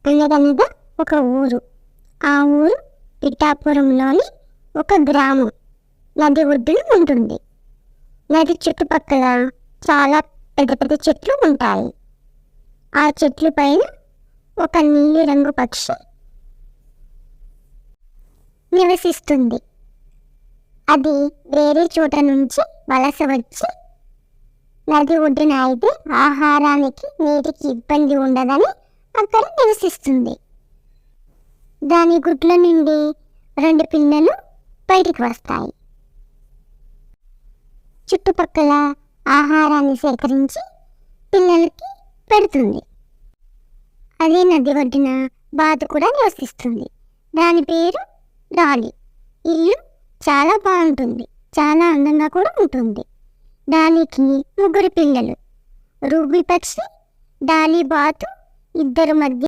అనగనగా ఒక ఊరు. ఆ ఊరు పిఠాపురంలోని ఒక గ్రామం నది ఒడ్డున ఉంటుంది. నది చుట్టుపక్కల చాలా పెద్ద పెద్ద చెట్లు ఉంటాయి. ఆ చెట్ల పైన ఒక నీలిరంగు పక్షి నివసిస్తుంది. అది వేరే చోట నుంచి వలస వచ్చి నది ఒడ్డున అయితే ఆహారానికి నీటికి ఇబ్బంది ఉండదని అక్కడ నివసిస్తుంది. దాని గుడ్ల నుండి 2 పిల్లలు బయటికి వస్తాయి. చుట్టుపక్కల ఆహారాన్ని సేకరించి పిల్లలకి పెడుతుంది. అదే నది ఒడ్డున బాతు కూడా నివసిస్తుంది. దాని పేరు డాలీ. ఇల్లు చాలా బాగుంటుంది, చాలా అందంగా కూడా ఉంటుంది. దానికి 3 పిల్లలు. రూబీ పక్షి, డాలీ బాతు ఇద్దరు మధ్య